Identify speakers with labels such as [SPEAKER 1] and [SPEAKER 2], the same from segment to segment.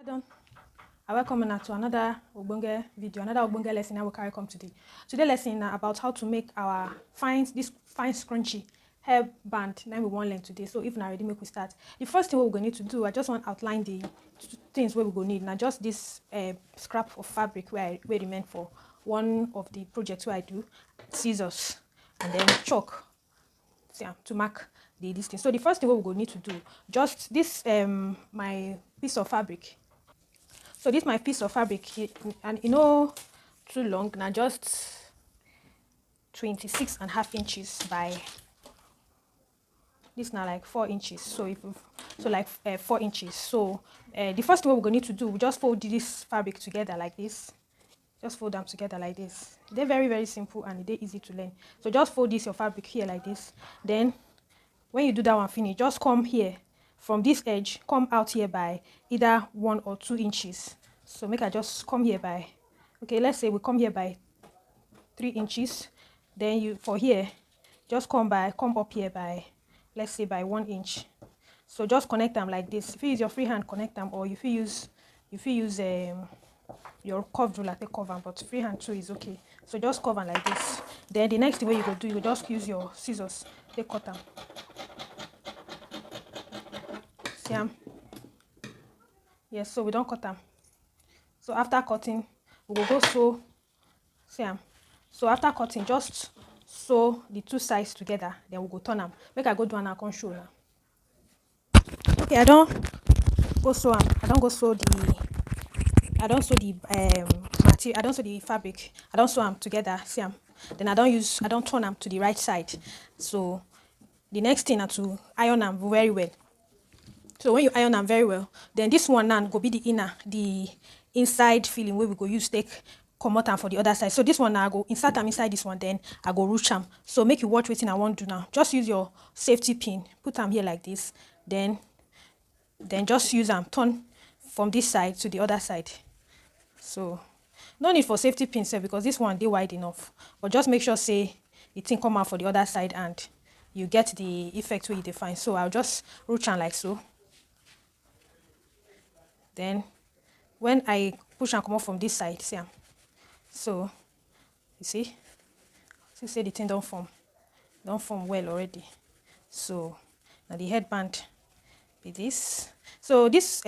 [SPEAKER 1] Done. I welcome you to another Ogbonge video, another Ogbonge lesson I will carry come today. Today's lesson is about how to make our fine scrunchie hair band. Now we want to learn today. So if not already, make we start. The first thing we're going to need to do, I just want to outline the things where we're going to need. Now just this scrap of fabric where I remain for one of the projects where I do, scissors, and then chalk. Yeah, to mark the distance. So the first thing we're going to need to do, just this my piece of fabric. So this my piece of fabric, and too long now, just 26.5 inches by this now like 4 inches. So if so like 4 inches. So the first thing we're going to need to do, we just fold this fabric together like this. Just fold them together like this. They're very simple and they're easy to learn. So just fold this your fabric here like this. Then when you do that one finish, just come here from this edge, come out here by either 1 or 2 inches. So make I just come here by, okay, let's say we come here by 3 inches. Then you for here, just come up here by, let's say by 1 inch. So just connect them like this. If you use your free hand, connect them, or if you use your curved ruler, take cover, but free hand too is okay. So just cover like this. Then the next thing you go do, you just use your scissors, take cut them. See them? Yes, so we don't cut them. So after cutting, we will go sew. See them? So after cutting, just sew the two sides together. Then we'll go turn them. Make I go do and I can show now. Okay, I don't go sew them. I don't sew the material. I don't sew the fabric. I don't sew them together. See them? Then I don't turn them to the right side. So the next thing is to iron them very well. So when you iron them very well, then this one now go be the inside feeling where we go use take come out for the other side. So this one now I go insert them inside this one, then I go ruch them. So make you watch what I want to do now. Just use your safety pin, put them here like this, then just use them, turn from this side to the other side. So no need for safety pin sef, because this one they wide enough, but just make sure say the thing come out for the other side and you get the effect where you define. So I'll just ruch them like so. Then when I push and come off from this side, see, so you see the thing don't form well already. So now the headband be this. So this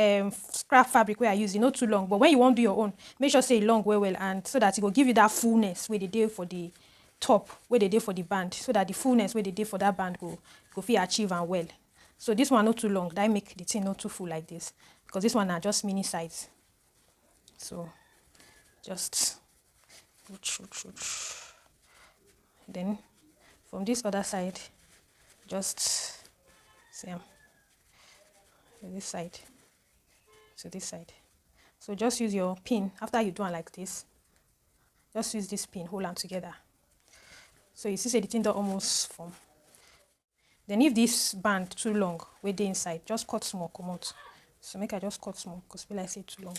[SPEAKER 1] scrap fabric where I use, not too long, but when you want to do your own, make sure say long well, and so that it will give you that fullness where they do for the top, where they do for the band, so that the fullness where they do for that band go feel achieve and well. So this one not too long, that make the thing not too full like this, because this one are just mini size. So just then from this other side, just same this side to this side. So just use your pin after you do it like this. Just use this pin, hold them together. So you see say the thing don't almost form. Then if this band too long, where they inside, just cut small, come out. So make I just cut small, because feel like say too long.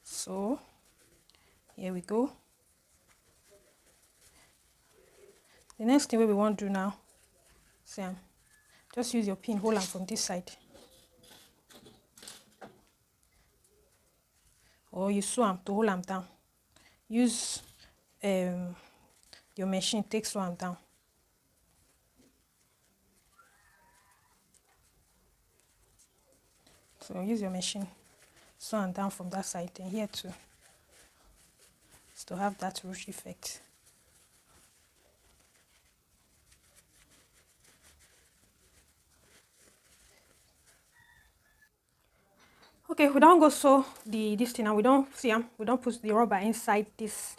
[SPEAKER 1] So here we go. The next thing we want to do now, same. Just use your pin, hold them from this side. Or you sew them to hold them down. Use your machine, take sew them down. So use your machine, sew them down from that side, and here too, to have that ruch effect. Okay, we don't go sew this thing, and we don't put the rubber inside this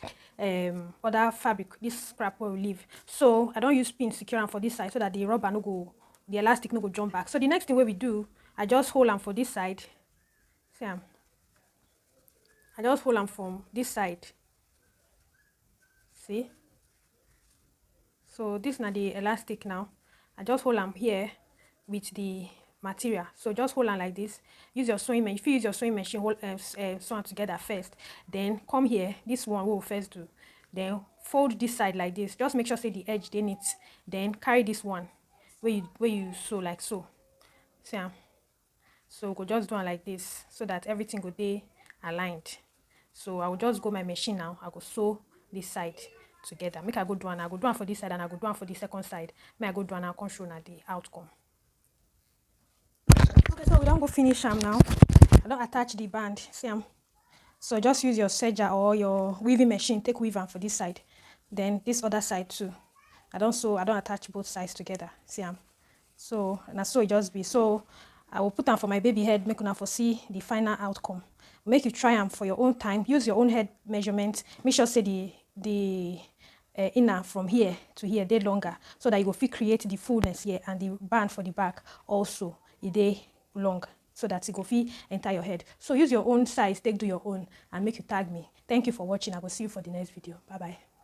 [SPEAKER 1] other fabric, this scrap where we leave. So I don't use pin secure them for this side, so that the rubber no go, the elastic no go jump back. So the next thing where we do, I just hold them for this side. See, I just hold them from this side. See, so this is not the elastic now. I just hold them here with the material. So just hold on like this. Use your sewing machine. If you use your sewing machine, hold sew them together first. Then come here. This one we will first do. Then fold this side like this. Just make sure say the edge dey neat. Then carry this one where you sew like so. See am. So go just do it like this so that everything go dey aligned. So I will just go my machine now. I go sew this side together. Make I go do one. I go do one for this side and I go do one for the second side. Make I go do one and I'll come show now the outcome. Okay, so we don't go finish them now. I don't attach the band. See am. So just use your serger or your weaving machine. Take weave am for this side. Then this other side too. I don't attach both sides together. See am. So and so it just be. So I will put them for my baby head, make una for see the final outcome. Make you try them for your own time. Use your own head measurement. Make sure say the inner from here to here dey longer, so that you go fit create the fullness here, and the band for the back also it dey long, so that it go fit enter your head. So use your own size, take do your own, and make you tag me. Thank you for watching. I will see you for the next video. Bye bye.